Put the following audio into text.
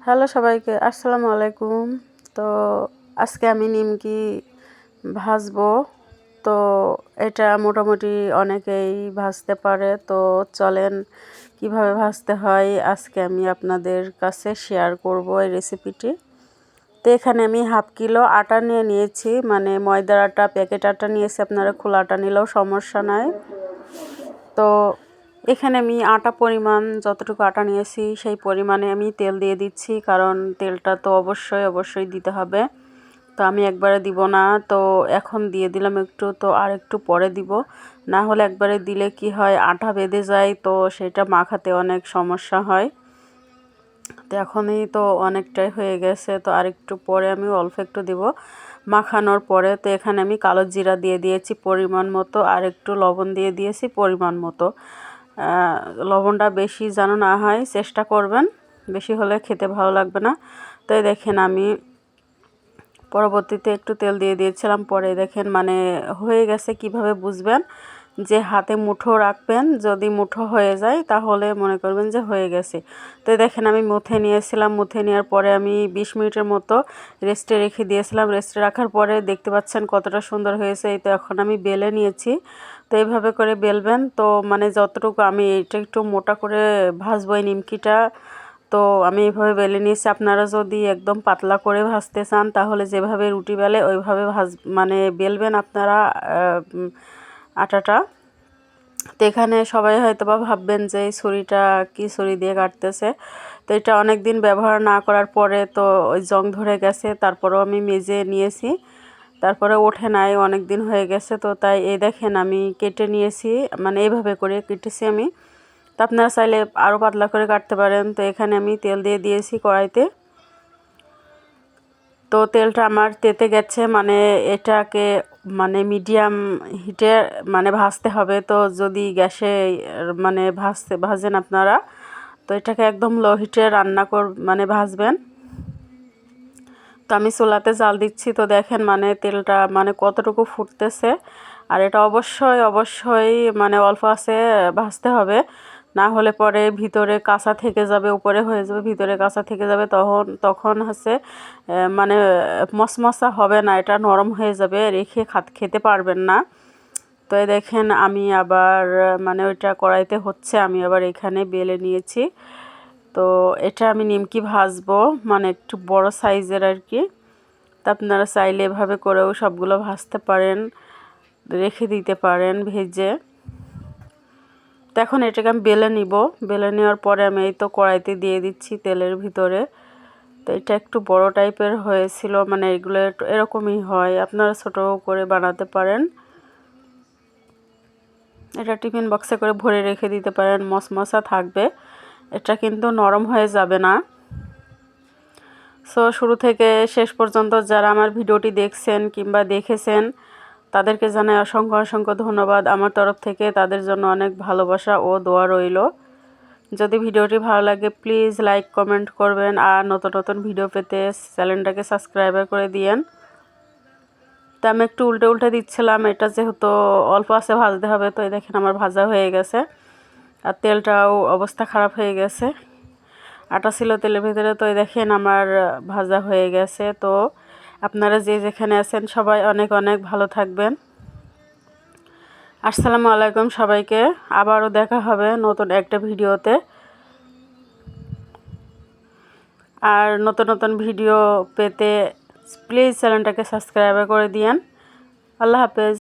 Hello সবাইকে, আসসালামু আলাইকুম। তো আজকে আমি নিমকি ভাজবো। তো এটা মোটামুটি অনেকেই ভাজতে পারে। তো চলেন কিভাবে ভাজতে হয় আজকে আমি আপনাদের কাছে শেয়ার করব এই রেসিপিটি। তো এখানে আমি হাফ কিলো আটা নিয়ে নিয়েছি, মানে ময়দার আটা, প্যাকেট আটা নিয়েছি। আপনারা খোলা আটা নিলেও সমস্যা নাই। তো এখানে আমি আটা পরিমাণ যতটুকু আটা নিয়েছি সেই পরিমাণে আমি তেল দিয়ে দিচ্ছি, কারণ তেলটা তো অবশ্যই দিতে হবে। তো আমি একবারে দিব না, তো এখন দিয়ে দিলাম একটু, তো আর একটু পরে দিব। না হলে একবারে দিলে কি হয়, আটা বেঁধে যায়, তো সেটা মাখাতে অনেক সমস্যা হয়। তো এখনই তো অনেকটাই হয়ে গেছে, তো আর একটু পরে আমি অল্প একটু দিব মাখানোর পরে। তো এখানে আমি কালো জিরা দিয়ে দিয়েছি পরিমাণ মতো, আর একটু লবণ দিয়ে দিয়েছি পরিমাণ মতো। লবণটা বেশি যেন না হয় চেষ্টা করবেন, বেশি হলে খেতে ভালো লাগবে না। তো দেখেন আমি পরবর্তীতে একটু তেল দিয়ে দিয়েছিলাম, পরে দেখেন মানে হয়ে গেছে। কিভাবে বুঝবেন? যে হাতে মুঠো রাখবেন, যদি মুঠো হয়ে যায় তাহলে মনে করবেন যে হয়ে গেছে। তো দেখেন আমি মুথে নিয়েছিলাম, মুথে নেওয়ার পরে আমি 20 মিনিটের মতো রেস্টে রেখে দিয়েছিলাম। রেস্টে রাখার পরে দেখতে পাচ্ছেন কতটা সুন্দর হয়েছে। এই তো এখন আমি বেলে নিয়েছি। তো এইভাবে করে বেলবেন। তো মানে যতটুকু আমি এটা একটু মোটা করে ভাজবো এই নিমকিটা, তো আমি এইভাবে বেলে নিয়েছি। আপনারা যদি একদম পাতলা করে ভাজতে চান তাহলে যেভাবে রুটি বেলে ওইভাবে মানে বেলবেন আপনারা আটাটা। তো এখানে সবাই হয়তো বা ভাববেন যে এই ছুরিটা কি ছুরি দিয়ে কাটতেছে। তো এটা অনেক দিন ব্যবহার না করার পরে তো ওই জং ধরে গেছে, তারপরেও আমি মেজে নিয়েছি, তারপরে ওঠে নাই, অনেক দিন হয়ে গেছে। তো তাই এই দেখেন আমি কেটে নিয়েছি, মানে এইভাবে করে কেটেছি আমি। তো আপনারা চাইলে আরও পাতলা করে কাটতে পারেন। তো এখানে আমি তেল দিয়ে দিয়েছি কড়াইতে। তো তেলটা আমার তেতে গেছে, মানে এটাকে মানে মিডিয়াম হিটে মানে ভাজতে হবে। তো যদি গ্যাসে মানে ভাজেন আপনারা, তো এটাকে একদম লো হিটে রান্না মানে ভাজবেন। তো আমি চুলাতে জাল দিচ্ছি। তো দেখেন মানে তেলটা মানে কতটুকু ফুটতেছে। আর এটা অবশ্যই মানে অল্প আছে ভাজতে হবে, না হলে পরে ভিতরে কাঁচা থেকে যাবে, উপরে হয়ে যাবে, ভিতরে কাঁচা থেকে যাবে। তখন হচ্ছে মানে মশমশা হবে না, এটা নরম হয়ে যাবে, রেখে খেতে পারবেন না। তো এই দেখেন আমি আবার মানে ওইটা কড়াইতে হচ্ছে, আমি আবার এখানে বেলে নিয়েছি। তো এটা আমি নিমকি ভাজবো, মানে একটু বড় সাইজের আর কি। তা আপনারা চাইলে এভাবে করেও সবগুলো ভাজতে পারেন, রেখে দিতে পারেন ভেজে। তো এখন এটাকে আমি বেলে নিব। বেলে নেওয়ার পরে আমি এই তো কড়াইতে দিয়ে দিচ্ছি তেলের ভিতরে। তো এটা একটু বড় টাইপের হয়েছিল, মানে এগুলো এরকমই হয়, আপনারা ছোটো করে বানাতে পারেন। এটা টিফিন বক্সে করে ভরে রেখে দিতে পারেন, মশমশা থাকবে, এটা কিন্তু নরম হয়ে যাবে না। সো শুরু থেকে শেষ পর্যন্ত যারা আমার ভিডিওটি দেখছেন কিংবা দেখেছেন তাদেরকে জানাই অসংখ্য ধন্যবাদ আমার তরফ থেকে। তাদের জন্য অনেক ভালোবাসা ও দোয়া রইল। যদি ভিডিওটি ভালো লাগে প্লিজ লাইক কমেন্ট করবেন, আর নতুন ভিডিও পেতে চ্যানেলটাকে সাবস্ক্রাইব করে দিয়েন। তো আমি একটু উল্টে দিচ্ছিলাম, এটা যেহেতু অল্প আছে ভাজতে হবে। তো এই দেখেন আমার ভাজা হয়ে গেছে, আর তেলটাও অবস্থা খারাপ হয়ে গেছে, আটা ছিল তেলের ভিতরে। তো এই দেখেন আমার ভাজা হয়ে গেছে। তো আপনারা যে যেখানে আছেন সবাই অনেক ভালো থাকবেন। আসসালামু আলাইকুম সবাইকে, আবারও দেখা হবে নতুন একটা ভিডিওতে। আর নতুন ভিডিও পেতে প্লিজ চ্যানেলটাকে সাবস্ক্রাইব করে দিয়েন। আল্লাহ হাফেজ।